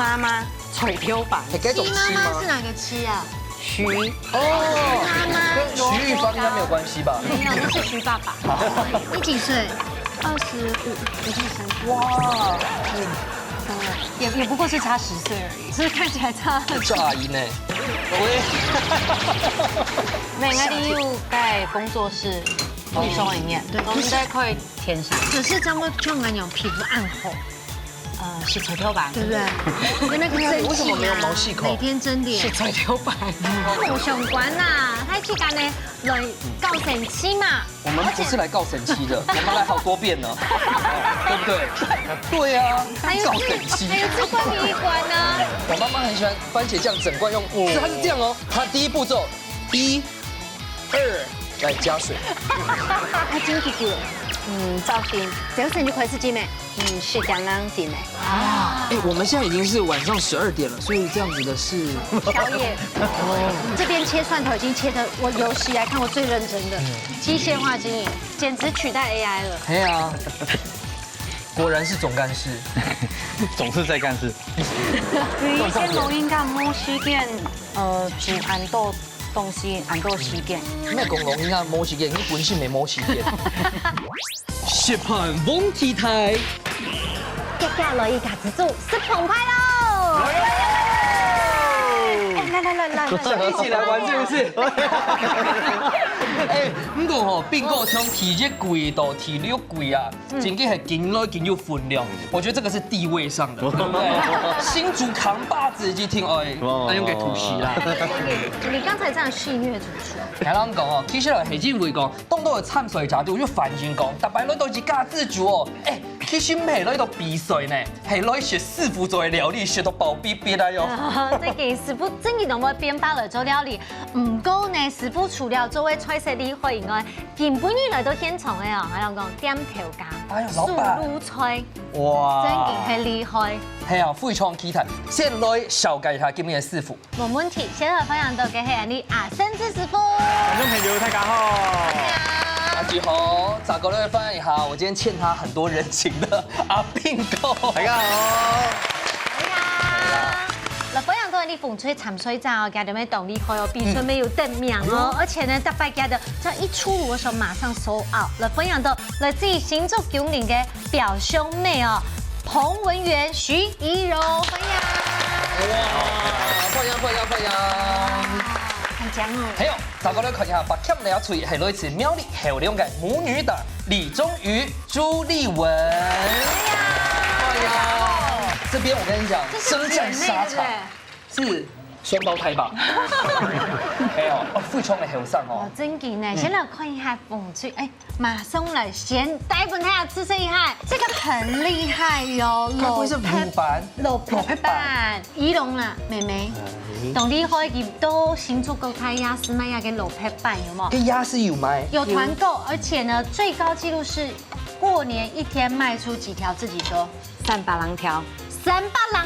妈妈垂头板，七妈妈是哪个七啊？徐妈妈跟徐玉芳应该没有关系吧？没有，那是徐爸爸。你几岁？25，我23。哇，也不过是差10岁而已，所以看起来差很多。是阿姨呢？喂，每个礼物在工作室会收里面，我们在可以填上。可是这么重啊，有皮肤暗红，是垂头板，对不对？我跟那个蒸为什么没有毛细孔每天蒸脸是。垂头板。我上官呐，他去干呢来告神七嘛。我们不是来告神七的，我们来好多遍了，对不对？对啊，告神七。还有这关迷一关呢。我妈妈很喜欢番茄酱整罐用，是它是这样哦，它第一步骤1、2来加水，还真奇怪。造型，这个生日快是几枚？是刚刚进来。哎，我们现在已经是晚上12点了，所以这样子的是宵夜。这边切蒜头已经切的，我有史以来看过最认真的机械化经营，简直取代 AI 了。哎呀，果然是总干事，总是在干事。有一些录音干摸西店，煮安豆东西，安豆西店。咩讲龙应该摸起件，你本身没摸起件。血判翁体台，下来一卡子住是澎湃喽！来，一起来玩是不是？哎，不过吼，并购从体积贵到体力贵啊，真嘅係勁耐勁有分量。我覺得這個是地位上的，對不對？新竹扛把子已經聽哎，那用給突襲啦。你剛才這樣戲謔主持，聽人講哦，其實係真會講，當到參賽者對，我就反正講，大白攞到一家自主哦，哎。其實唔係攞到比賽呢，係攞學師傅做嘅料理，學到爆逼逼啦喲。這個師傅真係同我編包嚟做料理，唔過呢師傅除了做嘅菜式厲害以外，原本以來都獻廠嘅哦，我講點調價，哎呦，老闆，素滷菜，哇，真係係厲害。係啊，非常期待，先來紹介一下今年嘅師傅。冇問題，現在分享到嘅係你阿生之師傅。觀眾朋友大家好。阿吉豪，咋個咧？分享一下，我今天欠他很多人情的阿並購。大家好。係啊。嗱，分享到你風吹潛水站哦，家的咩動力好有比春沒有得名哦，而且呢，大白家的這一出爐的時候馬上sold out。嗱，分享到來自於新竹九嶺嘅表兄妹哦，彭文媛、徐怡柔，歡迎。哇，歡迎！很強哦。還有，咋個咧？看一下，把欠了嘴係來自苗栗後兩個母女檔李宗瑜、朱麗文。歡迎！這邊我跟你講，征戰沙場是雙胞胎吧？係哦，非常的後生哦。真嘅呢，先來看一下風吹，哎，馬上來先帶本睇下姿勢厲害，這個很厲害喲，該不會是魯班？老拍板，儀容啦，妹妹，同你可以都新竹購開亞斯麥亞嘅老拍板有冇？跟鴨是有賣，有團購，而且呢，最高紀錄是過年一天賣出幾條？自己說300條。 300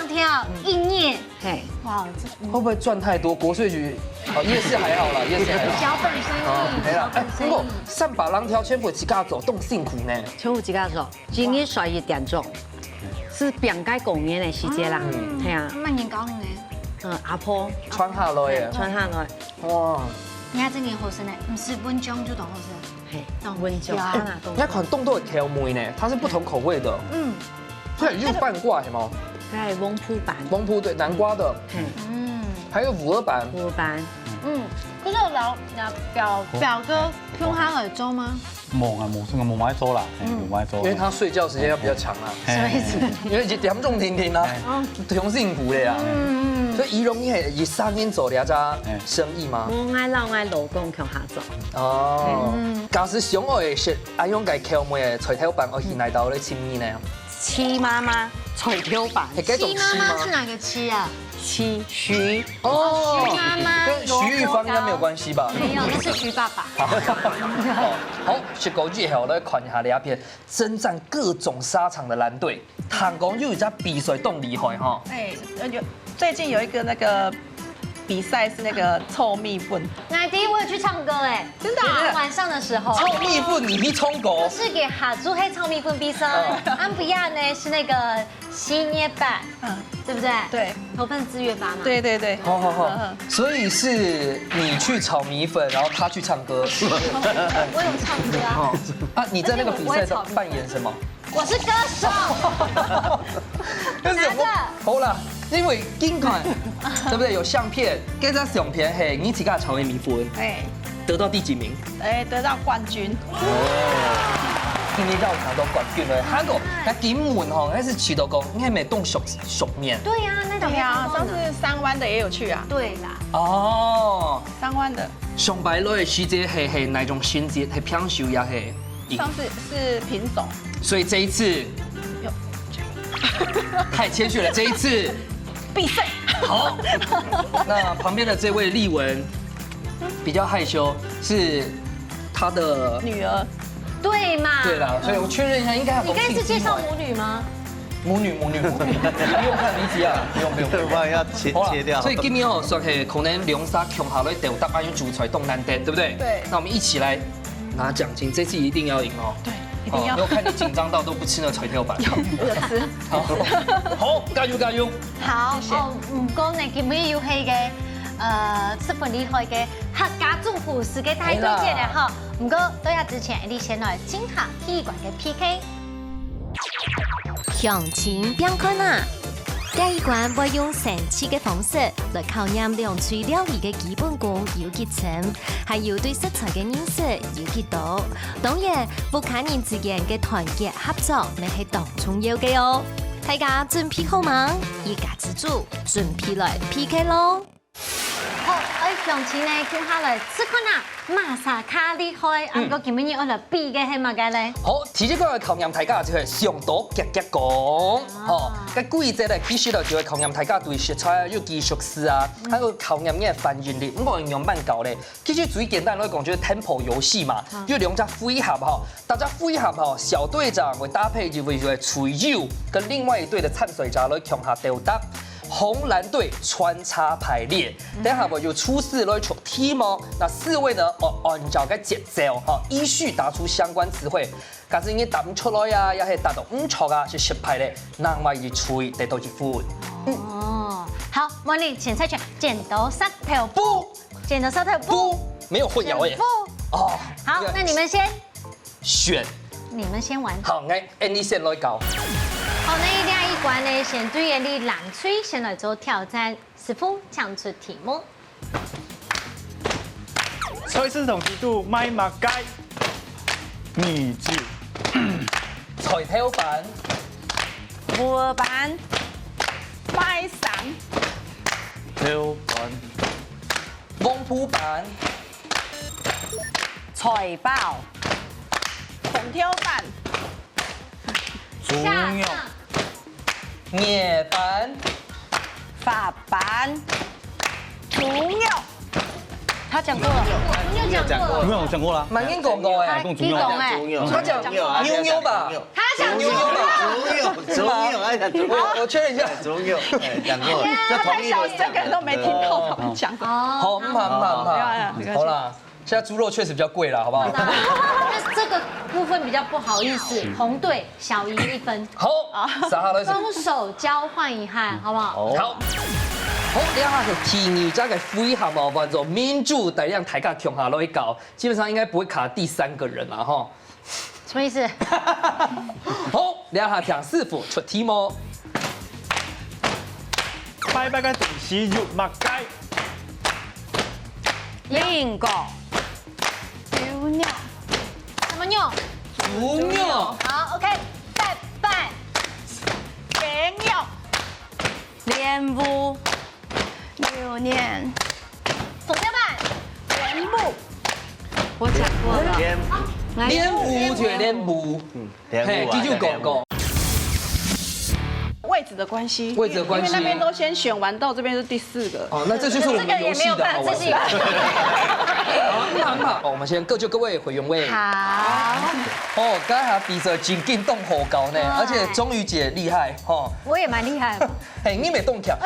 條一年，嘿，哇，會不會賺太多？國稅局哦，夜市還好啦，夜市還好。小本生意，小本生不過意。 300人全部自家做，都辛苦呢。全部自家做，今日12點鐘，是邊街公園的時間啦，係啊，咁年講呢？阿婆穿下來耶，穿下來，哇！你看這件好身呢，唔是溫章就懂好身。係溫州，那款凍豆的條梅呢，它是不同口味的。嗯，這有半掛係嗎？係翁鋪版，翁鋪對，南瓜的，還有五二版。烏版，嗰個表哥用蝦嚟做嗎？冇買咗啦，冇買咗。因為他睡覺時間要比較長啊。什麼意思？因為點鐘停停啦，挺辛苦的呀。所以儀容你係以3年做兩家生意嗎？我愛老公向下做。哦，假使想愛食阿勇嘅條梅嘅菜頭版，我現來到咧親密呢。七媽媽垂頭板，係這種七媽媽是哪個七啊？七徐哦，徐媽媽跟徐玉芳應該沒有關係吧？沒有，那是徐爸爸。好，學狗劇後咧，看一下呢一片征戰各種沙場的藍隊，唐公就有家比賽動厲害哈。哎，最近有一个那个比赛是那个臭蜜粉，奶弟，我有去唱歌哎，真的啊晚上的时候。臭蜜粉你去冲狗，是给哈猪黑炒米粉比赛，安比亚呢是那个西捏版，对不对？对，投份自乐吧嘛。对对对，好好好，所以是你去炒米粉，然后他去唱歌。我有唱歌啊，啊，你在那个比赛中扮演什么？我是歌手。但是拿着好啦，因为金款对不对？有相片，跟他相片嘿，你自己炒的米粉哎得到第几名？哎，得到冠军。今年才有拿到冠军嘞。韩国那金门吼，那是起头工，应该没动熟面。对呀，那种对呀，上次3湾的也有去啊，对啦，哦， 3湾的，上摆落的时节系哪种选择？系偏手也系赢，上次是品种。所以这一次太谦虚了。这一次必胜。好，那旁边的这位丽文比较害羞，是她的女儿，对嘛？对啦，所以我确认一下，应该你该是介绍母女吗？母女，不用看名字啊，不用。对方要切掉。所以今年哦，说是可能两沙强下来掉答案煮出来动难点，对不对？对那我们一起来拿奖金，这次一定要赢哦。对，一定要我看你紧张到都不吃那彩跳板。我有吃。好，加油加油！好，唔講呢，今日要係嘅十分厲害嘅客家祝福是嘅大推薦嘅哈。唔過到日之前，你先來金客體育館嘅 PK。向前變看啊！第一關會用神奇嘅方式來考驗兩廚料理嘅基本功有幾深，還有對食材嘅認識有幾多。當然，不看人之間嘅團結合作，咪係當重要嘅哦。大家準備好嗎？一家之主準備來 PK 咯！好，向前呢，接下來試看啊，馬薩卡厲害，唔過今日我嚟比嘅係乜嘅咧？好，提前講嘅考驗大家就係上島夾夾講，哦，嘅規則咧，其實就係考驗大家對食材有技術識啊，還有考驗嘅反應力。我用慢搞咧，其實最簡單來講就是 tempo 遊戲嘛，就兩隻配合哈，大家配合哈，小隊長會搭配就會隨友跟另外一隊的參賽者來強下鬥答。紅藍隊穿插排列，等下我就初試來出題目。那4位呢，按照個節奏哈，依序答出相關詞彙。假使你答唔出來啊，也係答到唔錯啊，是失敗咧，另外一吹得到一分。哦，好，我哋前賽場剪刀石頭布，剪刀石頭布，不，沒有混淆耶。布。哦，好，那你們先，選。你們先玩。好，我你先來搞。好，那第一關呢，先對嘅你藍翠先來做挑戰，師傅講出題目。菜市場之都賣物街，米酒、彩跳板、木板、麥上、跳板、蒙古板、菜包、紅挑板、豬肉、野板、法板、豬肉。他講過了，你有講過了。豬肉我講過啦。滿英講過哎，講豬肉。他講妞妞吧，他講妞妞吧，豬肉，哎呀，豬肉，我確認一下。豬肉，哎，講過，就同一輪這個人都沒聽到他們講過。好，好啦，現在豬肉確實比較貴了，好不好？那這個部分比較不好意思，紅隊小贏1分。好，撒下來先。攻守交換一下，好不好？好。好，你下就提議這個配合哦，或者民主大量大家強下來搞，基本上應該不會卡第3個人啦，哈。什麼意思？好，你下聽師傅出題目。拜拜嘅同事肉物街，英國、牛肉、什麼肉？豬肉、好 ，OK，拜拜。雞肉、蓮霧、榴蓮、紅跳板。蓮霧。我講過了。蓮霧就係蓮霧，嘿，記住講講。位置的關係，位置的關係因為那邊都先選完，到這邊是第4個。哦，那這就是我們遊戲的好玩。這個也沒有辦法很好，我們先各就各位回原位。好。哦，剛才比賽真勁動火高呢，而且終於姐厲害哦。我也蠻厲害。嘿，你沒動起來，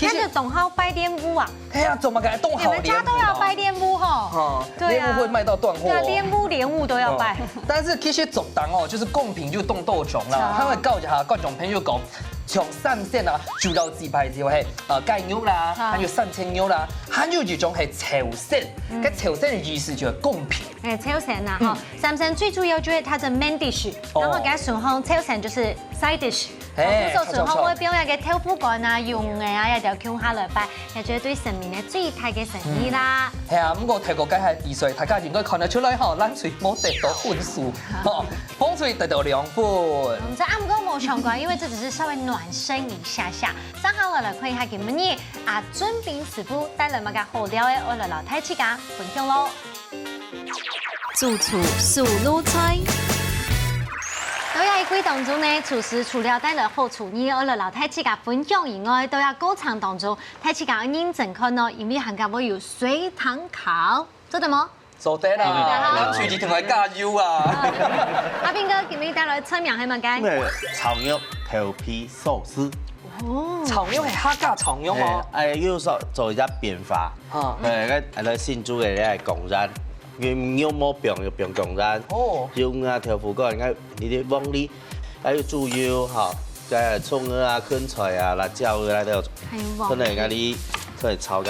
那个董浩拜恋屋啊，哎呀，怎么敢动你好们家都要拜恋屋吼？哦，对啊恋物会卖到断货对啊，哦。莲雾都要拜。但是其實族黨哦，就是貢品就凍豆種啦，他們教一下各種朋友講，從三線啊，煮到雞排之後係雞肉啦，還有三鮮肉啦，還有一種係潮汕，cái潮汕的意思就是貢品。哎，潮汕呐哈，三鮮最主要就是它的 main dish，然後給它順風潮汕就是 side dish。哎哦，順風會表一個豆腐乾啊、用嘅啊，一條姜下來拜，也絕對神明嘅最大嘅誠意啦。係啊，咁我睇過雞係2歲，大家應該看得出來哈，冷水冇得到分數，哦，風水得到2分。這暗哥冇相關，因為這只是稍微暖身一下下。上好了，可以下給乜嘢啊？準備師傅帶來乜嘅好料嘅，我來老太師家分享咯。主廚數路菜，都喺季當中呢，廚師除了帶來好廚藝，我來老太師家分享以外，都要過程當中，太師家認真看咯，因為韓國會有水塘烤，做得冇？做得啦，咱隨時同佢加油啊！阿斌哥，今日帶來出名係乜嘅？那个炒肉头皮寿司，炒肉係客家炒肉哦。要做一隻變化，個新煮嘅咧係公然，因肉冇變就變公然。哦，用啊豆腐乾，你啲往里，還有豬油哈，再蔥啊、芹菜啊、辣椒嗰啲都，可能嗰啲即係炒肉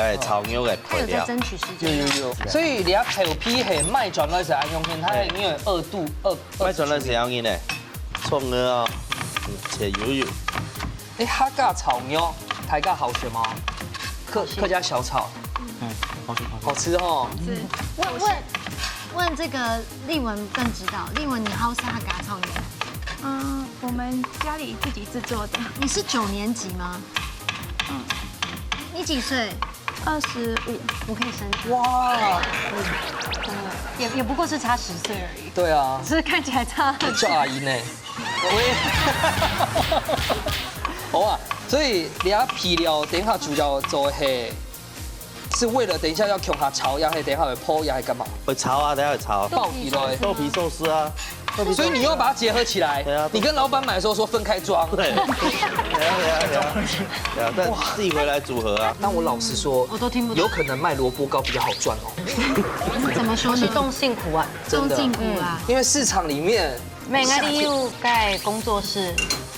嘅配料。他有在爭取時間。有。所以你要頭皮係賣轉嗰時候用片，它係因為2度。賣轉嗰時候嘅呢，蔥啊，切油。哎，客家炒肉，台家好學嗎？客家小炒，好吃哦。問這個麗文更知道，麗文你好是客家炒肉。我們家裡自己製作的。你是9年級嗎？你幾歲25，我可以生他。哇，也不過是差10歲而已，對啊，只是看起來差很叫阿姨呢。好啊，所以你要皮料等一下主要做係，是為了等一下要窮下炒，也係等一下會鋪，也係幹嘛？會炒啊，等下會炒。爆皮咯。豆皮壽司啊，所以你又把它結合起來。對啊你跟老闆買的時候說分開裝。對，但自己回來組合啊。但我老實說，我都聽不懂有可能賣蘿蔔糕比較好賺哦。怎麼說呢？動性苦啊，真的中進股啊，因為市場裡面，每個禮物在工作室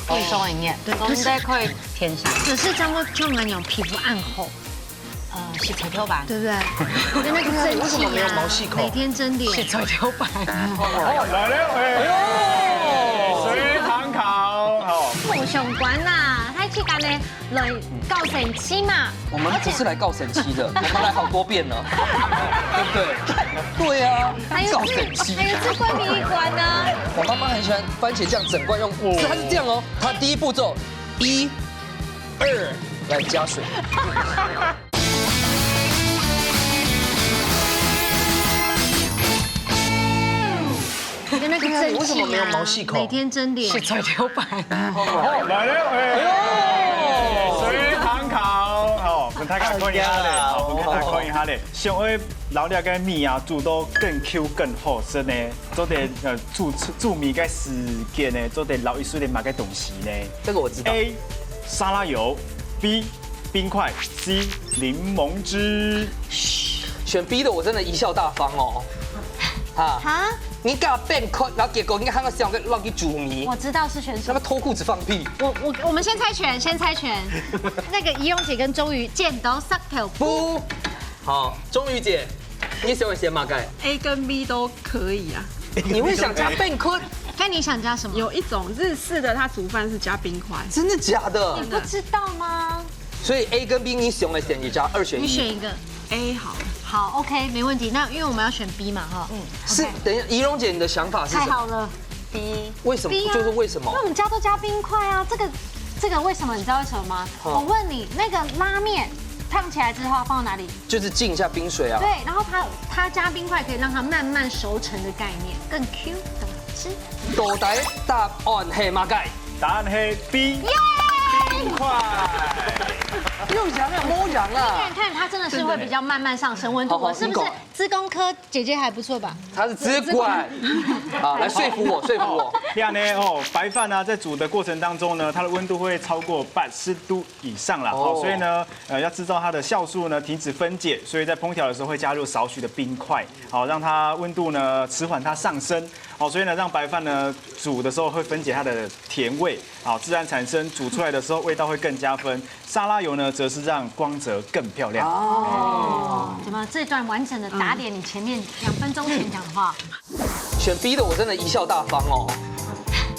會收營業，我們在可以填上，可是這樣會就很有皮膚暗厚，是吹頭版，對不對？我的那個蒸為什麼沒有汽啊毛細，孔每天蒸臉。是吹頭版。來了，哎，水塘烤，好，冇相關啦，太去干呢來告神七嘛。我們不是來告神七的，我們來好多遍了，對不對？對啊，告神七。還有吃桂皮一關呢。我媽媽很喜歡番茄醬整罐用，它是這樣哦，它第一步驟1、2來加水。你的那個蒸為什麼沒有毛細汽啊，孔每天蒸臉。是吹頭版。來了，哎，水塘烤，好，分大家看一下咧，好，分大家看一下咧，上回老了個米啊煮到更 Q 更好食呢，做啲煮米個時間呢，做啲老一水的買個東西呢。這個我知道。 A 沙拉油 ，B 冰塊 ，C 檸檬汁。選 B 的我真的貽笑大方哦。啊，啊，你搞變科，然後結果你看個笑個讓你煮米，我知道是選什麼。那麼脫褲子放屁。我們先猜拳，先猜拳。那個怡蓉姐跟周瑜剪刀石頭布。不，好，終於姐，你喜歡寫馬蓋？ A 跟 B 都可以啊。你會想加變科？看你想加什麼？有一種日式的，它煮飯是加冰塊。真的假的？你不知道嗎？所以 A 跟 B 你喜歡的選你加2選1。你選一個。 A 好了。好 ，OK，沒問題。那因為我們要選 B 嘛，哈。是，等一下，怡蓉姐，你的想法是什麼？太好了。 B 為什麼？ B 啊就是為什麼因為？我們家都加冰塊啊，這個為什麼？你知道為什麼嗎？我問你，那個拉麵燙起來之後要放到哪裡？就是浸一下冰水啊。對，然後它加冰塊可以讓它慢慢熟成的概念，更 Q 更好吃。到底答案係馬蓋？答案係 B，冰塊。又羊啊，摸羊啊！看看它真的是会比较慢慢上升温度的，是不是？资工科姐姐还不错吧？他是资管，好，来说服我，说服我。这样呢，哦，白饭呢在煮的过程当中呢，它的温度会超过80度以上啦，好，所以呢，要制造它的酵素呢停止分解，所以在烹调的时候会加入少许的冰块，好，让它温度呢迟缓它上升，好，所以呢让白饭呢煮的时候会分解它的甜味，好，自然产生煮出来的时候味道会更加分。沙拉油呢则是让光泽更漂亮。哦，怎么这段完整的打脸你前面2分钟前讲的话？选 B 的我真的贻笑大方哦。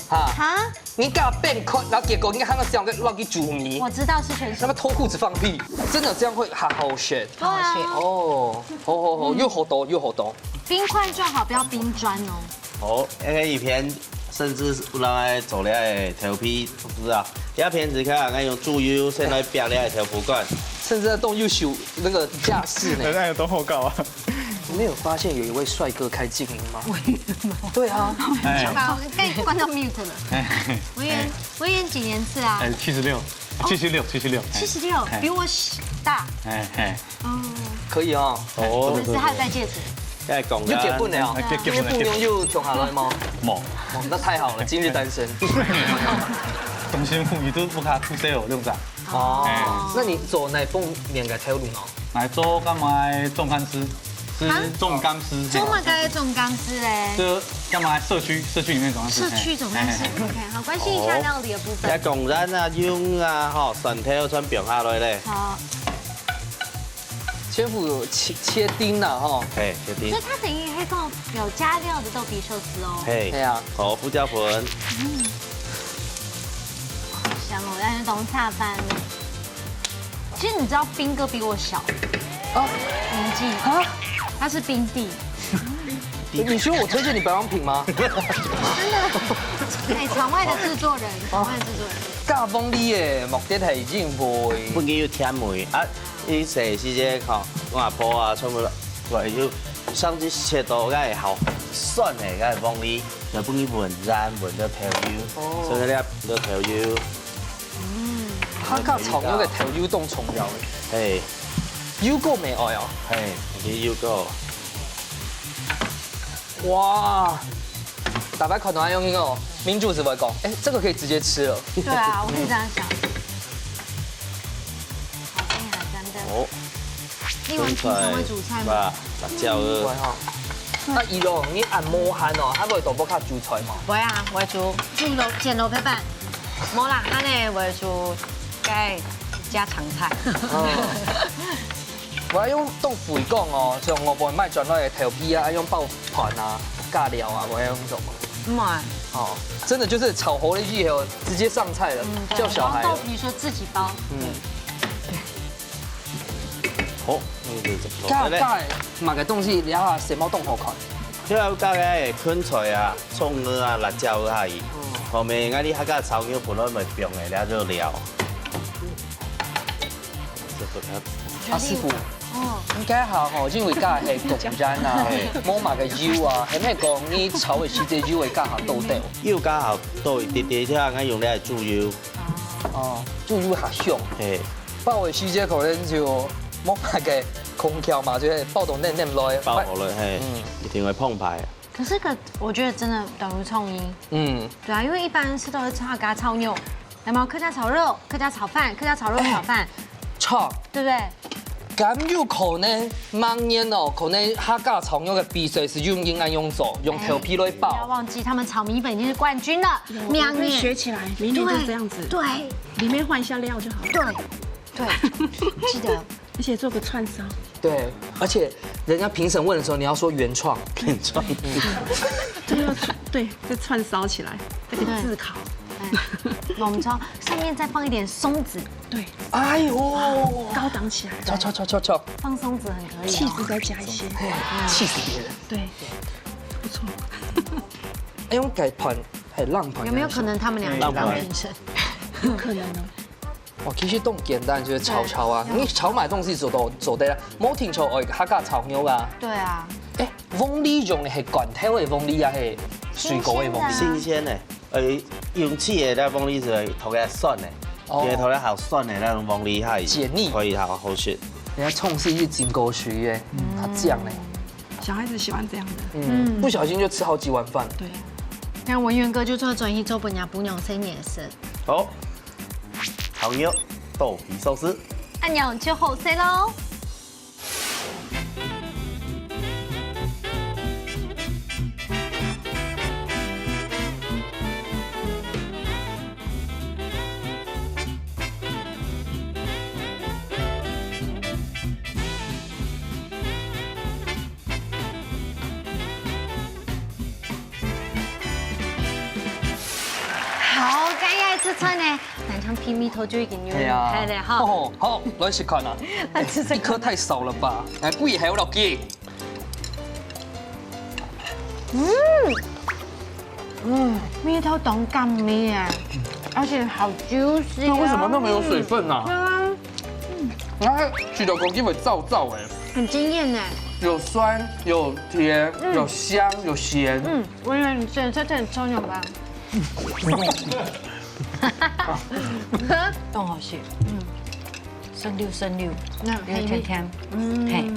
啊？你给他变快，然后结果你看他们这样跟乱给煮米，我知道是全他们脱裤子放屁，真的这样会好好选。对啊，哦，又好多又好多。冰块就好，不要冰砖哦。好，那个一片甚至有人爱做了的调皮，不知道，一片子看爱用猪油先来煸了的调皮罐，甚至在动优秀那个架势呢。那有多厚高啊？你没有发现有一位帅哥开静音吗？对啊，好，可以关到 mute 了。文言几年次啊76， 76，比我大。可以啊。哦，可是还有戴戒指。要讲又结婚了，因为不用又穷下来吗？冇，那太好了，今日单身。中心妇女都不卡出 sale 用咋？哦，那你做哪方面嘅条路呢？来做干嘛种干丝？是种干丝。中嘛该种干丝嘞。就干嘛社区里面种干丝。社区种干丝 ，OK， 好，关心一下料理的部分。要讲咱啊用啊吼，蒜头全并下来咧。好。先父有切丁啦，哈，嘿，切丁。所以它等于黑凤有加料的豆皮寿司哦。嘿，对啊，好，胡椒粉。好香哦，但是懂下饭。其实你知道兵哥比我小哦，年纪啊，他是兵弟。你需要我推荐你保养品吗？真的，哎，场外的制作人，场外的制作人。加崩你的目的係認會，本要甜梅啊，伊食是這吼，我婆啊，全部話要甚至切到梗係好酸嘅，梗係幫你，就幫你聞染聞到調油，所以咧到調油。他加炒油嘅調油凍重油，係，油夠未愛啊？係，你要個。哇！大家看到安用英哦，民主只会讲，哎，这个可以直接吃了。对啊，我是这样想。好，今天真的。哦。你平常会煮菜吗？辣椒會哈。啊，伊咯，你按摩hand哦，還會豆腐卡煮菜嘛？會啊，會煮煎肉片飯。冇啦，他呢會煮該家常菜。我用豆腐嚟講哦，像我部賣轉來嘅頭皮啊，用爆盤啊、咖料啊，我用種。唔係。哦，真的就是炒活了以後直接上菜了，叫小孩。豆皮說自己包。好，加買嘅東西，你下什麼凍好看？即係加嘅芹菜啊、蔥啊、辣椒啊，後面嗰啲客家炒牛本來咪平嘅，了就料。阿師傅。應該下吼，因為加係焗жан啊，冇埋嘅油啊，係咩講？你炒嘅時隻油會加下倒掉。要加下多一啲啲，即係用咧豬油。哦，豬油下香。係。爆嘅時隻可能就冇埋嘅空調嘛，就係爆到嫩落來。爆好了，嘿，一定會澎湃。可是我覺得真的等於創意。對啊，因為一般吃都係炒咖炒牛，有冇客家炒肉、客家炒飯、客家炒肉炒飯？炒，對不對？咁有可能明年哦，可能客家炒牛嘅比賽是用英安用做，用頭皮來爆。不要忘記，他們炒米粉已經是冠軍了。明年學起來，明年就這樣子。對，裡面換一下料就好。對，記得。而且做個串燒。對，而且人家評審問的時候，你要說原創。原創。這個要對，再串燒起來，再給它炙烤。我們炒上面再放一點松子。對。哎呦，高檔起來。炒。放松子很可以。氣質再加一些。氣死別人。對，不錯。哎，用改盤係浪盤。有沒有可能他們兩個當評審？有可能哦。哇，其實都唔簡單，就是炒啊！你炒埋東西做得啦，冇聽錯我客家炒牛啊。對啊。誒，鳳梨用嘅係罐頭嘅鳳梨啊，係水果嘅鳳梨。新鮮嘅，用切嘅咧鳳梨就頭嘅酸嘅，因為頭咧好酸嘅那種鳳梨係解膩，可以好食。人家冲是一金狗徐耶，它酱哎，小孩子喜欢这样的。不小心就吃好几碗饭。对，那文渊哥就做专一做本家不用生也是，好，炒牛豆皮寿司。按钮就好食喽。好，今日吃菜呢，南昌皮米头就已经有开了哈。哦，好，来试看啊。一颗太少了吧？来，贵还有落去。米头冻干米哎，而且好 juicy 那为什么那么有水分呢？然后许多公鸡会燥燥哎，很惊艳哎。有酸有甜有香有咸。我以为你这很重要吧？都好吃。生溜，那甜甜。嘿，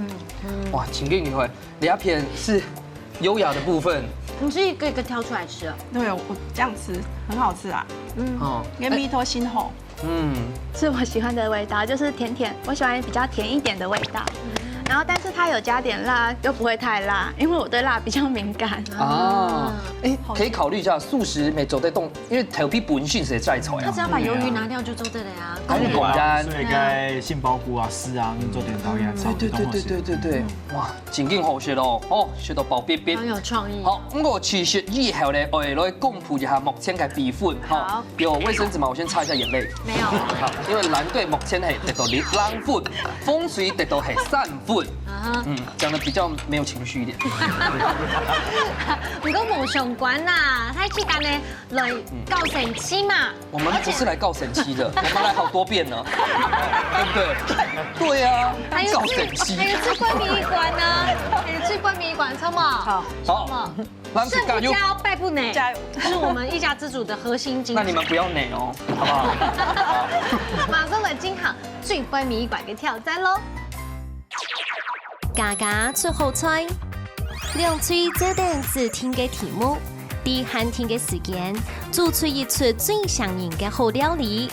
哇，请给你会，两片是优雅的部分。你是一个一个挑出来吃啊？对，我这样吃很好吃啊，哦，因为米头心厚。是我喜欢的味道，就是甜甜，我喜欢比较甜一点的味道。然后，但是它有加点辣，又不会太辣，因为我对辣比较敏感。啊，哎，可以考虑一下素食没走在动，因为头皮本性是在炒呀他只。要把鱿鱼拿掉就做对了呀。还有果干。所以该杏鲍菇啊、丝啊，你做点导演炒这东西。对，哇，真劲好食咯，哦，食到爆瘪瘪。很有创意。好，咁我其实以後咧，我哋來公布一下目前嘅比分。好，有衛生紙嗎？我先擦一下眼淚。沒有。好，因為藍隊目前係得到2分，風水得到係3分。講得比較沒有情緒一點。唔過無相關啦，睇期間呢來告神期嘛。我們不是來告神期的，我們來好多遍了，對不對？對啊，告神期。還有最貴米館呢？還有最貴米館，錯嗎？好，勝不驕，敗不餒，加油！是我們一家之主的核心精神。那你們不要餒哦，好不好？馬上來進行最貴米館嘅挑戰嘍！家家出好菜，兩嘴這等只聽嘅題目，啲限定嘅時間，做出一出最上癮嘅好料理。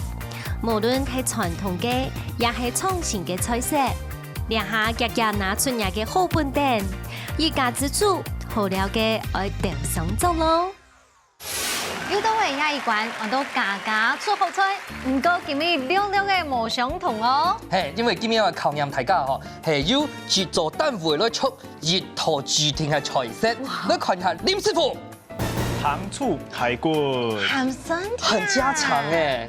無論係傳統嘅，也係創新嘅菜式，兩下家家拿出嚟嘅好本店，一家之主好料嘅愛點上做咯。要到嚟下一關，我都家家出好菜，唔過今日兩嘅無相同哦。係，因為今日嘅考驗大家嗬，係要製作單位來出熱頭注定嘅菜式，來看下林師傅。糖醋排骨，很家常哎。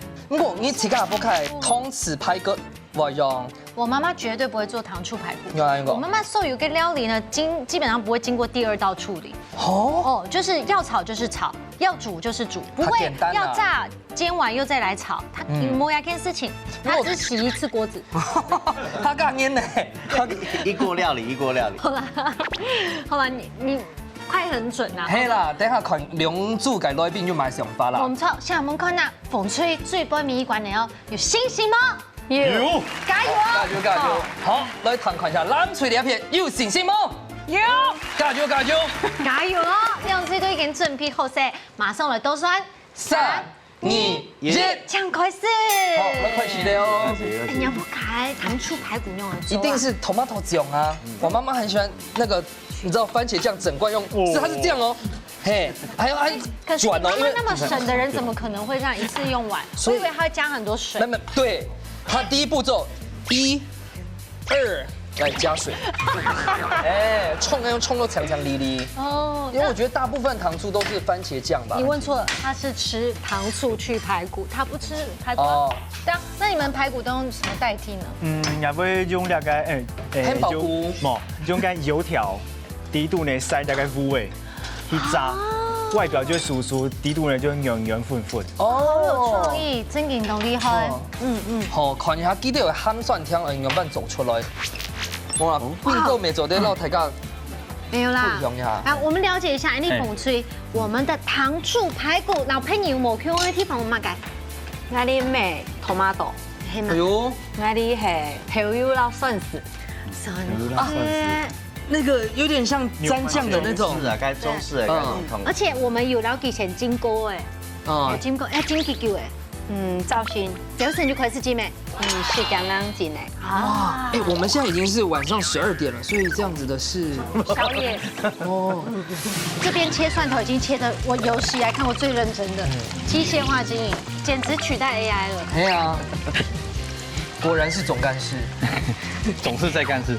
你自己不開湯匙排骨，我用。我媽媽絕對不會做糖醋排骨。有哪一個？我媽媽所有嘅料理呢，基本上不會經過第2道處理。哦，就是要炒就是炒，要煮就是煮，不會要炸煎完又再來炒。它冇一件事情，它只洗一次鍋子。他干煙呢？一鍋料理，一鍋料理。好啦，你快很準啊！係啦，等下看兩組嘅來賓就買想法啦。我們錯，現在我們看下風吹最杯米館嚟哦，有信心嗎？有，加油啊！加油！好，來談看下冷脆嘅一片，有信心嗎？有，加油！加油咯！兩隊都已經準備好晒，馬上來倒算3、2、1，這樣開始。好，來開始了哦。你要不開糖醋排骨用來做？一定是 tomato 醬啊！我媽媽很喜歡那個，你知道番茄醬整罐用，是它是這樣哦。嘿，還有可是轉哦，因為那麼省的人，怎麼可能會這樣一次用完？我以為他會加很多水。沒，對，它第一步驟1、2。來加水，哎，衝都強強哩。哦，因為我覺得大部分糖醋都是番茄醬吧。你問錯了，他是吃糖醋去排骨，他不吃排骨。哦，對啊，那你們排骨都用什麼代替呢？也會用大概漢堡菇，用個油條，底度呢塞大概5味，去炸，外表就酥酥，底度呢就圓圓粉粉。好有創意，真勁到厲害。好，看一下記得有鹹蒜香樣樣做出來。哇，並購沒做得到，大家沒有啦。啊，我們了解一下，你風吹我們的糖醋排骨，然後配牛毛 Q 的地方我們改。那裡買 tomato，黑嘛哎？呦，我哋係調油撈蒜絲，算那个有点像蘸酱的那种是。啊，该中式的该中统。而且我们有了以前金锅哎，哦，金锅哎金鸡球哎，造型，有生就快是金咩？是咁樣進嚟。啊，哎，我们现在已经是晚上12点了，所以这样子的是宵夜，哦，这边切蒜头已经切的，我有史以来看过最认真的机械化经营，简直取代 AI 了。哎呀，果然是总干事。总是在干事。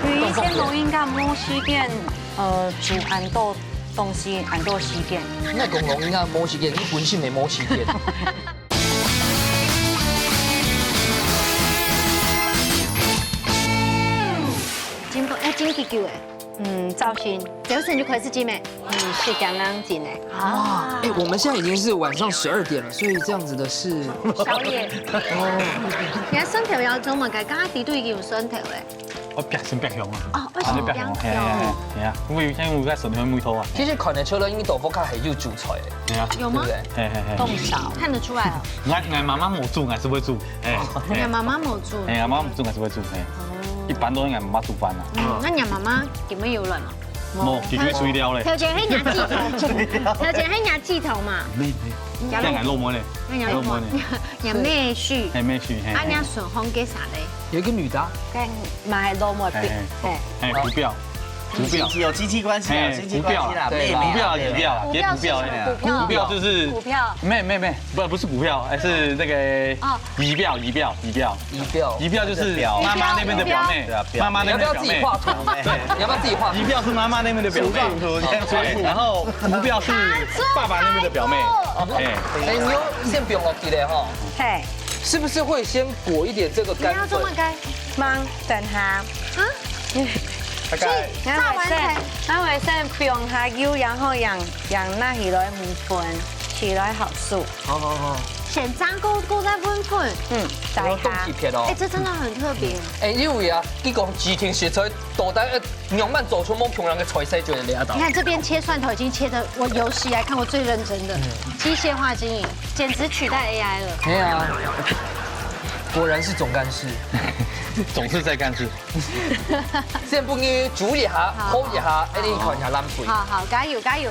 以前我應該冇時間，煮很多東西，很多時間。那公龙应该摸起点，你本性没摸起点。金锅哎金鸡球哎，造型，有生就快是金咩？是咁樣進嚟。啊，哎，我们现在已经是晚上12点了，所以这样子的是宵夜，而家蒜頭有做乜嘅？家啲都已經有蒜頭咧。我白先白香啊。哦，為什麼白香？係啊係啊，因為而家順香梅頭啊。其實看得出來，因為豆腐卡係要煮菜的，係啊。有嗎？係係係。咁少。看得出來哦。俺媽媽冇煮，俺是會煮。你媽媽冇做。哎，俺媽冇煮，俺是會煮。一般都係俺媽媽煮飯啊。那你媽媽點樣要卵啊？冇，自己水料咧。條件係牙雞頭，條件係牙雞頭嘛。即係俺老母咧。牙肉嘛，牙咩須？係咩樹？啊，牙順紅嘅啥咧？有一個女的啊，跟買老母餅，係不標，不標。有亲戚關係啊，親戚關係啦，對妹妹股票啊，股票啊，別股票是股票什麼股票？股票就是股票沒，不是股票，而是那個儀表，儀表，儀表就是媽媽那邊的表妹，媽媽你要不要自己那邊的表妹。畫圖？對，你要不要自己畫圖？儀表是媽媽那邊的表妹，對，然後股票是爸爸那邊的表妹。哎，哎，你有先不用落去嘞哈，係是不是會先裹一點這個你乾粉要做乜？雞？芒等下，大概炸完才我會先放下油，然後讓那起來唔粉，起來好熟。好好好，先炸過再分粉。大然後凍下起片哦哎，。這真的很特別。哎，因為啊，你講之前寫出來，到底娘們做出冇平人嘅菜式就係倆到你。看這邊切蒜頭已經切的，我有史以來看過最認真的機械化經營，簡直取代 AI 了。哎呀，果然是總幹事。總是在幹事。先不如煮一下，好一下，一定看一下冷配。好好，加油加油！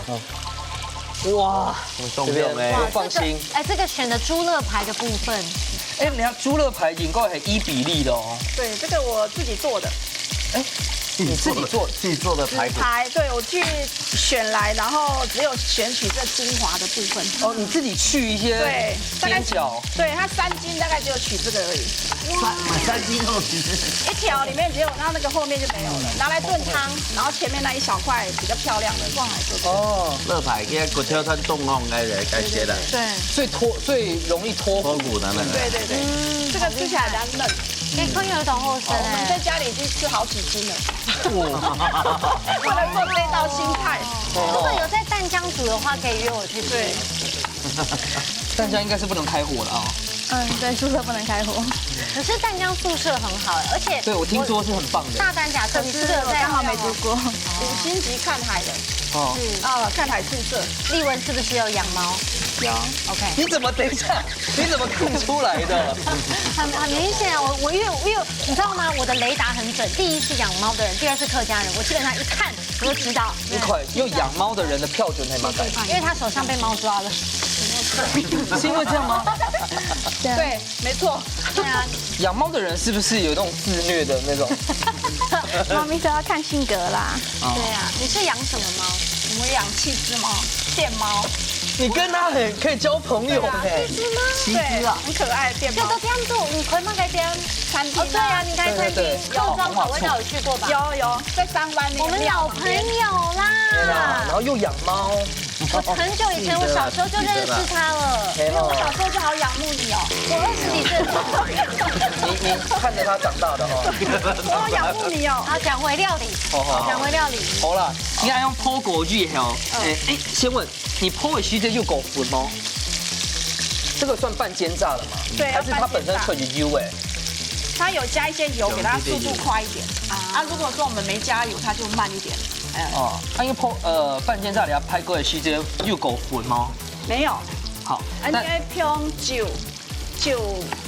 哇，重用哎不放心。哎，這個選的豬肋排的部分，哎，人家豬肋排應該係依比例的哦。对，这个我自己做的你自己做，自己做的排骨，排，对我去选来，然后只有选取这精华的部分。哦，你自己去一些对，大概边角。对它3斤大概就取这个而已，三斤肉其实一条里面只有，然后那个后面就没有了，拿来炖汤，然后前面那一小块比较漂亮的放来做。哦，肋排嘅骨條吞凍烘該切的，对最容易脱脱骨。骨的那個。对对对，这个吃起来比较嫩。哎，可以有種好深我们在哎。家里已经吃好几斤了，为了做这道新菜。如果有在淡江煮的話，可以約我去吃。对，但这样应该是不能開火了啊。对，宿舍不能开火。可是淡江宿舍很好哎，而且对，我聽說是很棒的。大膽假設，你是不是有在刚好没住过，5星级看海的哦，看海宿舍丽文是不是有養貓？有。 OK，你怎麼等一下？你怎麼看出來的？很明顯啊，我因為你知道嗎？我的雷達很準，第一是養貓的人，第二是客家人，我基本上一看我就知道，你快，用養貓的人的票準還蠻高。因為他手上被貓抓了。是因為這樣嗎？对，没错。對啊，養貓的人是不是有那種自虐的那種？猫咪都要看性格啦。對啊，你是養什麼貓？我們養7隻貓，電貓，你跟他很可以交朋友哎。對，很可愛的電貓就都。這樣做，你可以嗎？可以這樣。餐廳哦，對啊，你開餐廳，肉裝口味道有去過吧？有在3灣那個我們老朋友然啦。後又養貓。我很久以前，我小時候就認識他了。因為我小時候就好仰慕你哦，我20幾歲，你看着他長大的哦。我好仰慕你哦。好，講回料理，講回料理。好啦，你愛用鋪果具吼。先問你鋪的時間有夠粉嗎？這個算半煎炸了嗎？對還是它本身純油哎？它有加一些油，給它速度快一點。啊，如果說我們沒加油，它就慢一點。哦，啊，因為半煎炸你要拍過的時間有夠粉嗎？沒有，好，應該偏酒，酒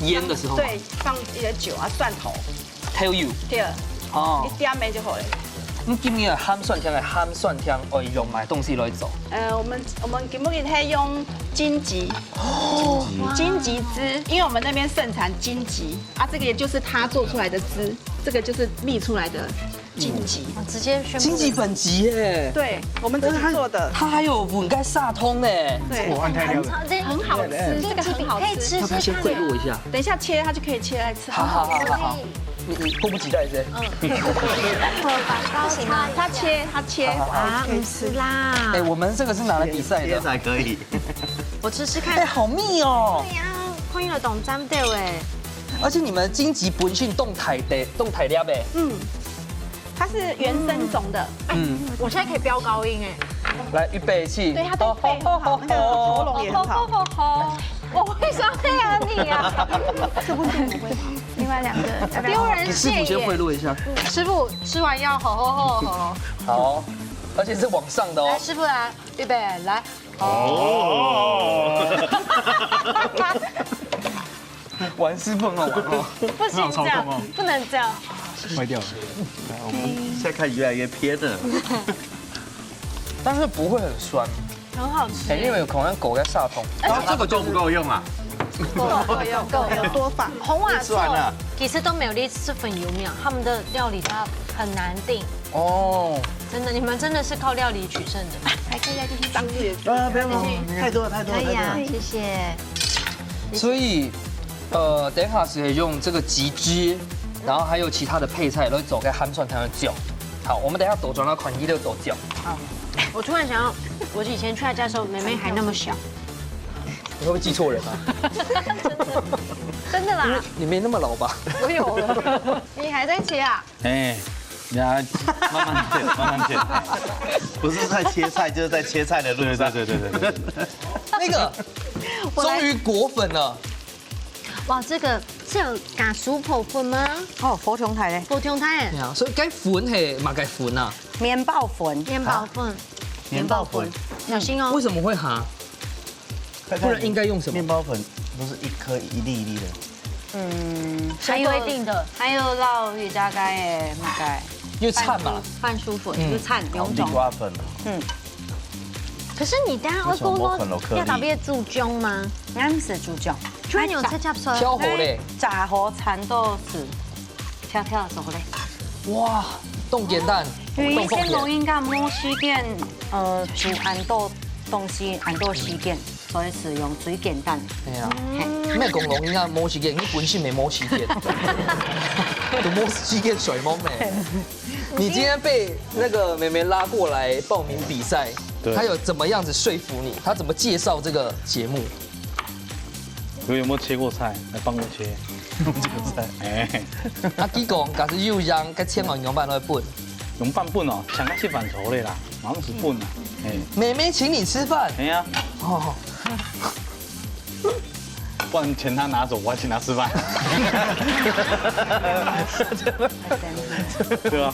腌的时候。对，放一些酒啊，蒜头， Tell you。对，哦一点的就好了。咁今年嘅鹹蒜香嘅鹹蒜香，我用埋東西來做。我们根本给它用荆棘，荆棘汁，因为我们那边盛产荆棘啊，这个也就是它做出来的汁，这个就是蜜出来的荆棘。直接宣布荆棘本集耶，对，我们自己做的，它還有碗蓋撒通咧。对，我按太料了。很好吃，这个很好吃。可以吃要不要先贿赂一下？等一下切，它就可以切来吃。好好好好好，你迫不及待是？高行吗？它切啊，不是啦，哎，我们这个是拿來比賽切的。才可以。我吃吃哎，看。好密哦！对呀，看了懂沾掉哎。而且你们荆棘本性动态粒呗。它是原生种的，我现在可以飙高音哎。來，預備起。对它的肺很好，那个喉咙也很好。我会伤害啊你啊！这不是我会，另外两个要不丢要？你人现師傅先贿眼。赂一下。师傅吃完要吼吼吼吼。好哦，而且是往上的来，哦。师傅来，预备来。哦，玩师傅很好玩哦。不行这样，不能这样。坏掉了。现在看越来越偏了。但是不會很酸。很好吃。哎，因為可能狗在撒通。然后这个够不够用啊？够有多放。红瓦做算了其实都没有类似粉油面，他们的料理它很难定，哦。真的，你们真的是靠料理取胜的。还可以再继续当然不要，太多了，太多了，可以啊太多了。，谢谢。所以，等一下是可以用这个鸡汁，然后还有其他的配菜都走开鹹蒜湯的醬。好，我们等一下倒轉到款一六走醬。我突然想到，我以前去他家的时候，妹妹还那么小，你会不会记错人啊？真的啦，你没那么老吧？我有了。你还在切啊？哎，呀，慢慢切，慢慢切。不是在切菜，就是在切菜的路上。对。那个，终于裹粉了。哇，这个是有加薯泡粉吗？哦，佛琼台嘞，不用太对啊，所以该粉係嘛該粉啊？面包粉，面包粉，面包粉，小心哦為。什麼會哈？不然應該用什麼面？包粉不是一顆一粒一粒的。谁规定的？還有撈魚炸雞嘅物雞，因為燦嘛。半薯粉。就是燦兩地種。瓜粉哦。可是你等下会勾為什麼冇粉要特別注重嗎？啱是豬醬，居然有這夾水。挑河嘞，炸河產都是跳跳熟嘞。哇，凍簡單，因為以前凍鳳眼。錄音間冇時間，煮很多東西，很多時間，所以是用最簡單。係啊，咩講龍應該冇時間，你本性沒冇時間，都冇時間水懵咩？你今天被那個妹妹拉過來報名比賽，對她有怎麼樣子說服你？她怎麼介紹這個節目？有沒有切過菜？來幫我切。這個菜，哎，啊，幾講，假使要讓個千萬用辦來本，用飯本哦，搶一切飯炒的啦，馬上是本啦。哎，妹妹請你吃飯。哎呀，哦，不然錢他拿走，我請他吃飯。對啊，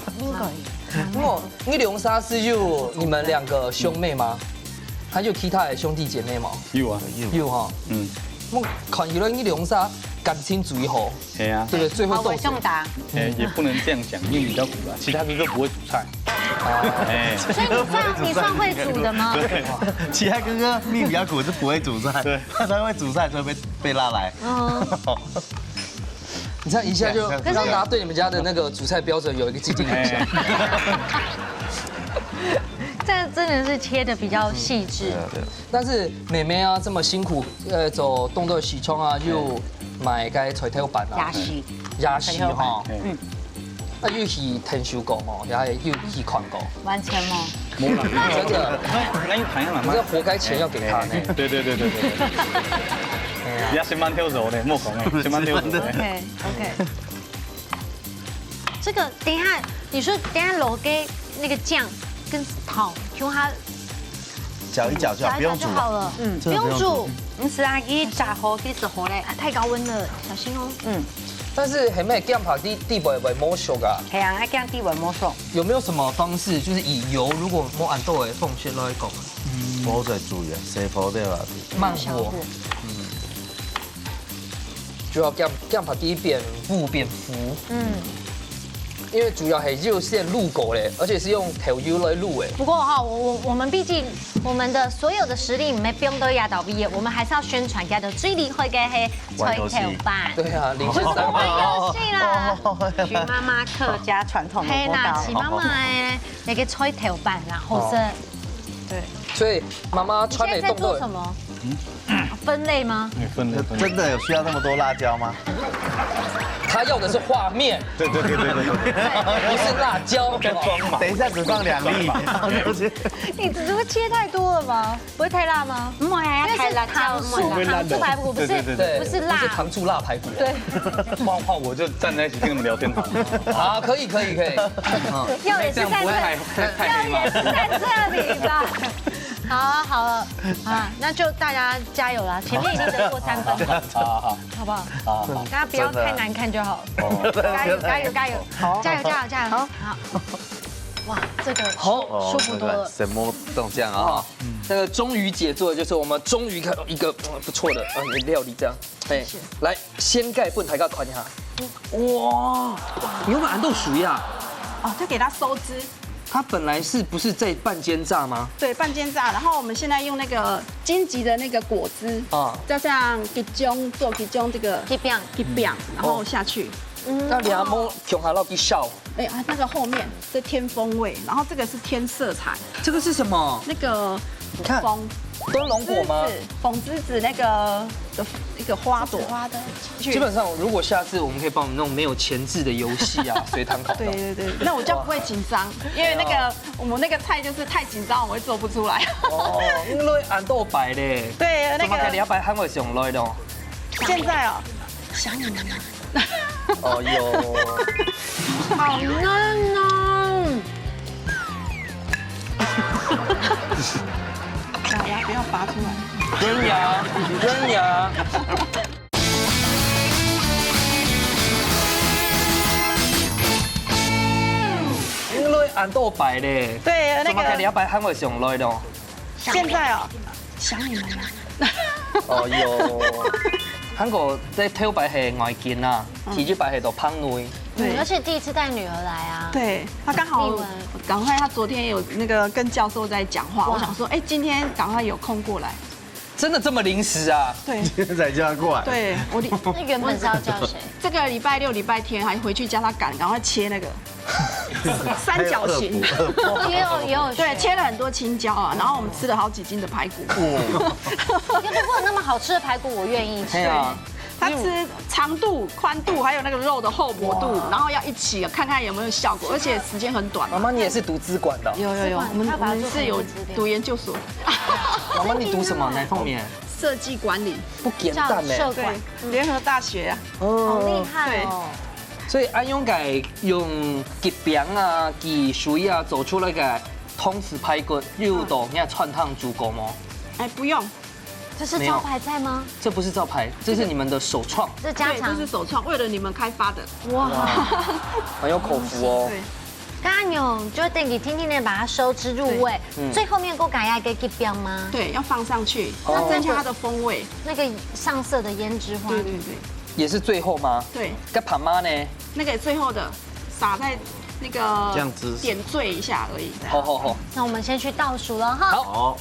哦，你龍沙是有你們兩個兄妹嗎？還有其他的兄弟姐妹嗎？有啊，有哈。嗯，我看有人你龍沙感情主義好，哎呀，對不對？最會好，鬥嘴我送。答。哎，也不能這樣講，因為比較苦啊，其他哥哥不會煮菜。哎，所以你算會煮的嗎？对，其他哥哥命比较苦，是不会煮菜，对他才会煮菜，所以被拉来。你這樣一下就讓大家對你們家的那個煮菜標準有一個既定印象。這真的是切的比較細緻。但是妹妹啊這麼辛苦，做凍到洗窗啊，又買個菜頭板啊，鴨絲，鴨絲哈，嗯，啊又是甜手果哦，然後又是款果，完全冇。沒啦，真的，那一盤呀，你這活該錢要給他呢。對。而家先慢挑手咧，莫講咧，先慢挑手咧。 OK。這個等一下，你說等一下攞嘅那個醬跟糖，用它搅一搅就好，炸一炸不用煮就好了。嗯，不用煮，唔是啊，佢炸河其實好咧。太高溫了，小心哦。但是係咪咁拍地不會冇熟啊？係啊，一間啲雲冇熟。有沒有什麼方式，就是以油如果冇按到嘅奉獻來講，火水煮嘅，洗火對吧？慢火。就要让把第一变不变糊。因为主要还是线入狗嘞，而且是用头油来入诶。不过哈，我们毕竟我们的所有的实力没不用都压倒毕业，我们还是要宣传给的最厉害的是吹头板。对啊，领先3分。玩游戏啦，徐妈妈客家传统的嘿啦，舞蹈徐。妈妈的那个吹头板啦，或是对，所以妈妈你穿的动作现在在做什，么？分类吗？真的有需要那么多辣椒吗？她要的是画面，对，不是辣椒。等一下只放2粒，你只是会切太多了吗？不会太辣吗？唔会啊，因为是糖醋排骨，不是对，不是辣是。糖醋辣排骨。对，换我就站在一起听你们聊天好了。好，可以。要也是在这，要也是在这里吧。好了，那就大家加油啦！前面已经得过3分，好，好不好？大家不要太难看就好。加油！好，哇，这个好舒服多了。什么动酱啊？那个终于解做的就是我们终于看到一个不错的料理这样。哎，来掀盖笨抬个款一下。哇，牛板豆薯呀！哦，就给它收汁。它本来不是在半煎炸吗？对，半煎炸，然后我们现在用那个荆棘的那个果汁啊，加上吉姜做吉姜这个一饼，然后下去。那你还摸穷还要去笑。哎，那个后面是添风味，然后这个是添色彩。这个是什么？那个你看，枫灯笼果吗？粉之子那个的一个花朵。基本上，如果下次我们可以帮我们弄没有前置的游戏啊，随堂考。对，那我就不会紧张，因为那个我们那个菜就是太紧张，我会做不出来。哦，因为红豆白嘞。对，那个怎么200汉位是用来的？现在哦，想你们了。哦哟，好嫩哦！牙不要拔出来。真牙。因为红豆白嘞。对，那怎么个200汉位是用来的？现在哦，想你们了。哦哟，韩国在挑白係外見啊，提住白係度烹內。对，而且第一次带女儿来啊。对他刚好赶快，他昨天有那个跟教授在讲话，我想说，哎，今天赶快有空过来。真的这么临時啊？对，现在叫他过来。对我那原本是要叫谁？这个礼拜6、礼拜天还回去叫他赶快切那个三角形。也有对，切了很多青椒啊，然后我们吃了好几斤的排骨。要不过那么好吃的排骨，我愿意吃。對啊，他吃长度、宽度，还有那个肉的厚薄度，然后要一起看看有没有效果，而且时间很短。媽媽你也是讀資管的？有，我们是有讀研究所。媽媽你讀什麼？哪方面？设计管理，不簡單呢。对，联合大学啊。好厉害哦！所以安永介用吉餅啊、吉水啊做出那個通子排骨，又到那串燙足夠嗎？哎，不用，这是招牌菜吗？這不是招牌，這是你們的首創，对，这是家常这是。首创，为了你们开发的。哇！很有口福哦。对，刚刚有就等你听听的把它收汁入味，最后面够改要给给标吗？对，要放上去，那增加它的风味。那个上色的胭脂花。对，也是最後嗎？对，跟旁媽呢？那个最后的撒在那个酱汁点缀一下而已。好。那我们先去倒数了哈。好，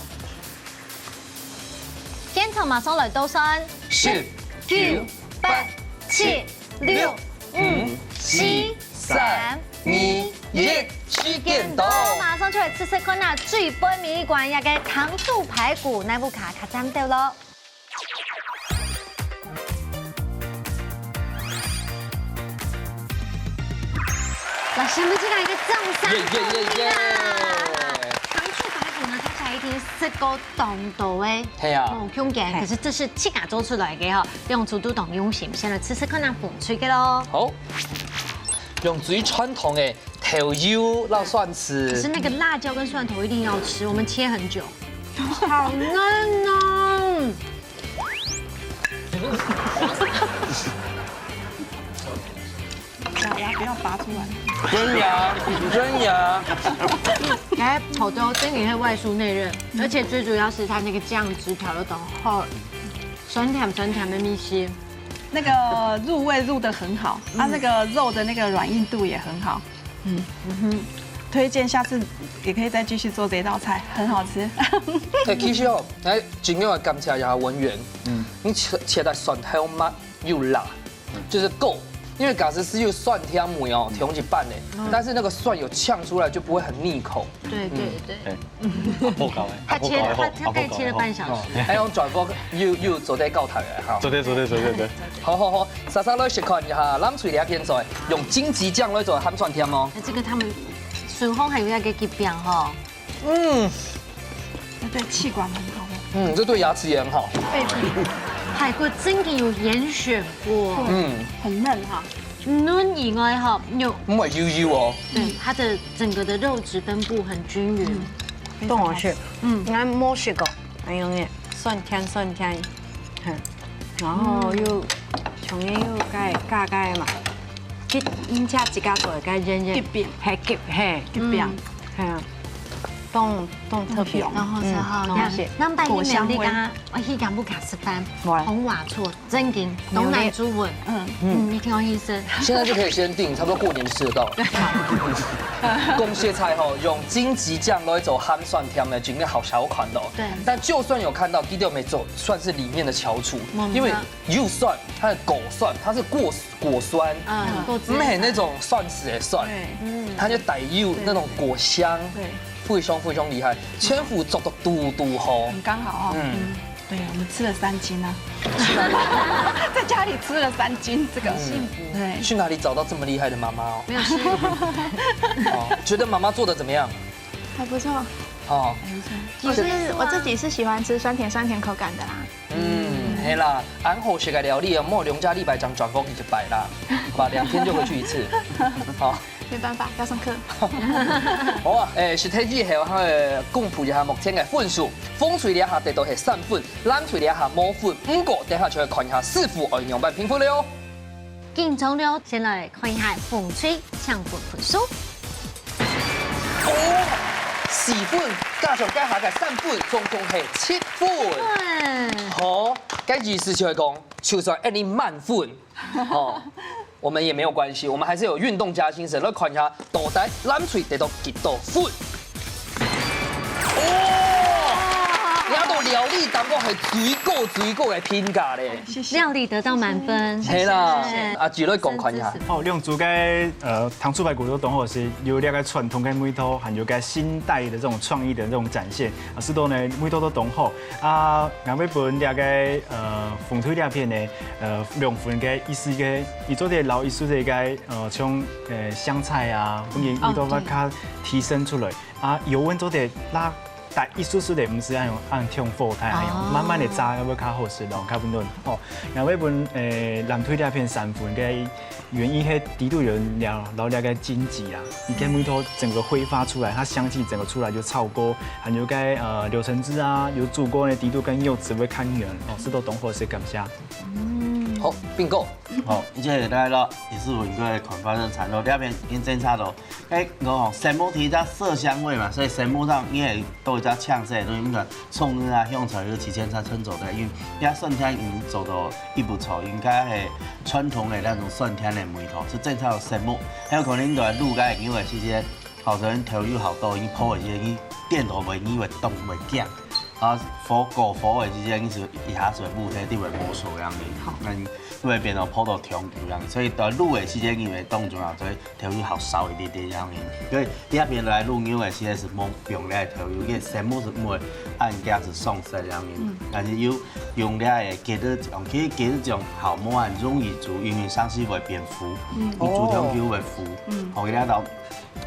天草马上来倒三10、9、 8、7、6、5、4、3、2、1，起剪刀。马上就来吃看那最杯米馆也嘅糖醋排骨，那部卡卡站到咯。来，先不进来一个正三耶！糖醋排骨呢，它才一天吃过冻到诶，係啊冇空嘅。可是这是七家做出来嘅哈，用足都懂用心，先来吃看那粉脆嘅咯。好，用最傳統嘅頭油撈蒜可絲是。那个辣椒跟蒜头一定要吃，我们切很久，好嫩哦。牙不要拔出来。真牙。哎，好多这里是外酥内嫩，而且最主要是它那个酱汁调的很好，酸甜的米线，那个入味入得很好，它那个肉的那个软硬度也很好。推荐下次也可以再继续做这道菜，很好吃。其实哦，哎，真正的感谢一下文员，你切的蒜太麻又辣，就是够。因为嘎斯是又蒜香母哦，提供一半的，但是那个蒜有呛出来就不会很腻口。对对对，不高他概切了半小时，还用转播又做在教台的哈。对。好，莎莎来试看一下，咱嘴里现在用荆棘酱来做咸蒜甜哦。这个他们顺丰还有那个吉饼哈，对气管很好。这对牙齿也很好。海龟真的有严选过，很嫩哈。嫩以外哈，有不会油油哦。对它的整个的肉质分布很均匀，动好吃。俺没试过，哎呦耶，蒜甜，然后又从嘢又加嘛，佢因家自家做嘅人吉饼係吉餅，係啊。动特别，然后是哈，那白天苗栗刚我去干不卡吃饭，红瓦厝真劲，东南猪文，你挺有意思。现在就可以先订，差不多过年就吃得到。贡蟹菜吼，用荆棘酱来做咸蒜甜的，今天好小款的哦。对。但就算有看到低调没走，算是里面的翘楚，因为柚蒜它的狗蒜，它是果酸，没那种蒜丝的蒜，它就带有那种果香。对。非常厉害，千夫做到嘟好，很刚好哦。对，我们吃了3斤啊，在家里吃了3斤，这个幸福。对，去哪里找到这么厉害的妈妈哦？没有吃。觉得妈妈做的怎么样？还不错。哦，我自己是喜欢吃酸甜口感的啦。嘿啦，俺好食的料理莫梁家礼拜将转播给就摆啦，把2天就回去一次。好。没办法，要上课。好啊，实体机后公布一下目前的分数，风水底下得到是3分，冷水底下冇分，不过等下就会看一下师傅2样板评分了哟。紧张了，先来看一下风吹抢分分数。4分，加上加下嘅3分，总共是7分。好，该意思就係講，就算你滿分，我们也没有关系，我们还是有运动加精神。来看一下，到底冷水得到几多分？拿到料理当中系最高的评价咧。料理得到满分。系啦，啊，举来讲看一下。用煮嘅糖醋排骨都懂好是有那个传统嘅味道，还有个新代的这种创意的这种展现。啊，是都呢味道都懂好。啊，俺要本那个风推两片呢，两份嘅意思嘅，伊做的老意思的个像香菜啊，本味道把它提升出来。啊，油温做的拉。但意思是的，唔是按跳火太用，慢慢的炸要较好食咯，较温润。哦，然后一本蓝推两片3分嘅原因係底度有老那个荆棘啊，你跟味道整个挥发出来，它香气整个出来就超过，还有个柳橙汁啊，有煮过的底度跟柚子会看远，哦，是都懂好食感谢。好，并购。好，而且来咯，也是我一个款发生产肉两边因侦查到，我神木提它色香味嘛，所以神木上因为都有加呛色，所以那个葱啊、香菜有提前它趁走的，因为它蒜香已经走到一步错，应该是传统的那种蒜香的味道，是正常的神木，还有可能在路街因为这些好多人调油好多，已经泡的这些电头袂以为冻袂僵。啊，火的之间是一下水木体啲会摸索样的，那都会变到泡到调油样，所以在卤的时间因为冻住啊，所以调油好少一点点样的。所以第二边来卤牛的时间是摸用来调油，因为生木是唔会按家是送色样的，但是用来的给的用去给的种好摸很容易煮，因为上是会变糊，你煮调油会糊，好给它到。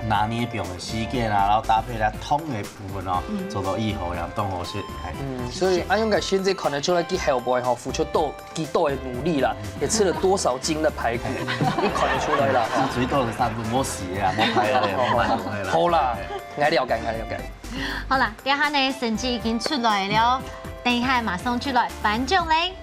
拿捏饼的时间啊，然后搭配它汤的部分哦，做到以后然后冻好些。所以安永改现在可能就来给后辈哈付出几多的努力啦，也吃了多少斤的排骨，你看得出来啦。最多是3分，冇洗啊，冇排了。好啦，爱了解。好啦，等下呢成绩已经出来了，等一下马上出来颁奖嘞。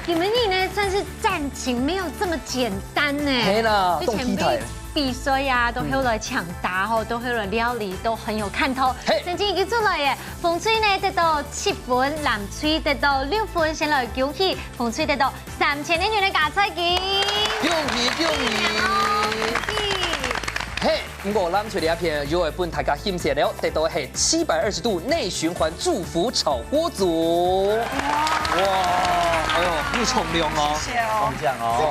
你们呢算是战情没有这么简单呢，嘿啦，动体态，比赛呀，都后来抢答吼，都后来料理都很有看头。成绩已经出来耶，风吹呢得到7分，蓝吹得到6分，先来恭喜风吹得到3000元的加菜金。恭喜恭喜！嘿，不过蓝吹的一片就会本大家欣赏了，得到是720度内循环祝福炒锅组。哇，哎呦，又冲亮哦！谢谢哦。这样哦。这个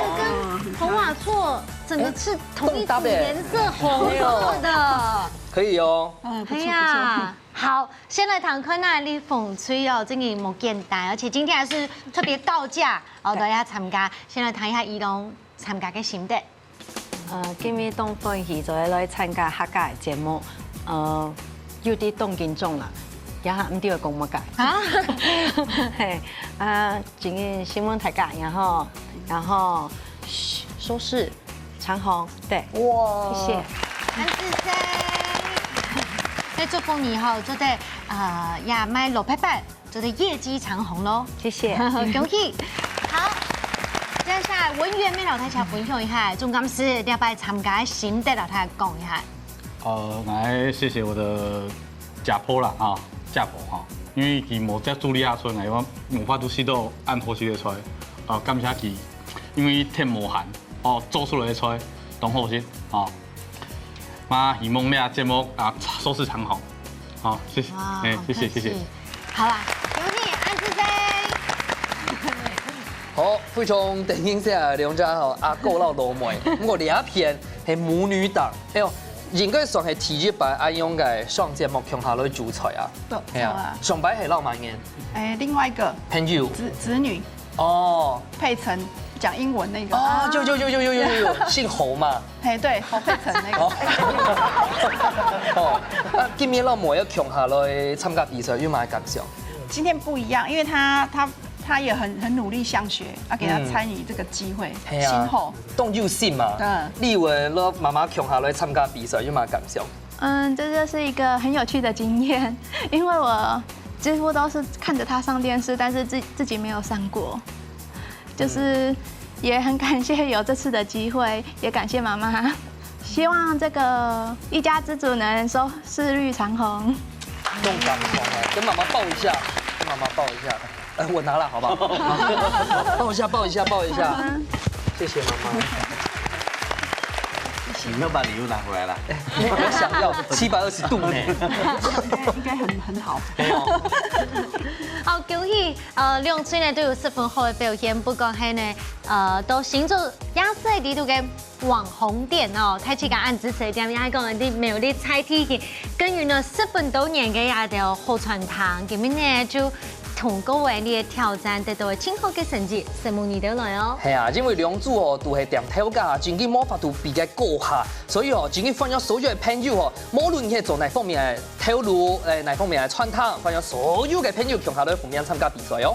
跟红瓦错整个是同一组颜色，红色的。可以哦。哎呀，好，先来谈看那你风吹哦，这个不简单，而且今天还是特别高价哦，大家参加。先来谈一下仪龙参加嘅心得。今日当欢喜就係來參加客家嘅節目，有啲當見眾啦，也係唔知佢講乜解。啊，係今日新聞大家，然後收視長紅，對，哇，謝謝。安子生，在做風以後，就得也賣600，就得業績長紅咯。謝謝，恭喜。好。接下來文員俾劉太強分享一下，總監師要拜參加心得，劉太講一下。來謝謝我的家婆啦啊，家婆哈，因為佢無只助力下出來，我無法度試到按呼吸的出來，感謝佢，因為天無限哦，做出來的出來當好心啊，嘛希望咩啊節目啊收視長紅，好謝謝，謝謝。好啦，恭喜安子生。好，非常電影社兩家吼阿哥老老妹，不過兩片係母女檔，哎呦，應該算係體育版安用嘅上節目強下來主菜啊。對，啊。上擺係老滿嘅。另外一個朋友子女哦，佩岑講英文那個哦，有，姓侯嘛。哎，對，侯佩岑那個。哦，今年老妹要強下來參加比賽，有咩感想？今天不一樣，因為他也很努力向學，要給他參與這個機會。今後動有心嘛。立文，攞媽媽強下來參加比賽，有咩感想？這就是一個很有趣的經驗，因為我幾乎都是看着他上電視，但是自己沒有上過，就是也很感謝有這次的機會，也感謝媽媽，希望這個一家之主能收視率長紅。動感狂啊！跟媽媽抱一下，我拿了，好不好？抱一下，謝謝媽媽。你沒有把禮物拿回來了？我想要720度呢，應該很好。好，恭喜兩隊呢都有10分好的表現，不過係呢都形成亞視地圖嘅網紅店哦，睇起個案支持點，也係講啲沒有啲菜體嘅，跟住呢10分多年嘅也條好傳統，咁樣呢就。同各位你嘅挑戰得到今後嘅成績，拭目以待來哦。係啊，因為兩組哦都係掂頭家，自己冇法度比較高下，所以哦，自己分享所有嘅朋友哦，無論係做哪方面嘅透露，哪方面嘅傳統，分享所有嘅朋友強下來負面參加比賽哦。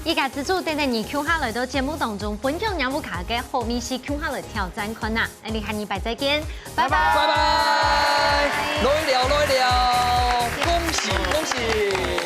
依家資助等等你強下來到節目當中分享兩部卡嘅後面是強下來挑戰困難，我哋下禮拜再見，拜拜。來了，恭喜。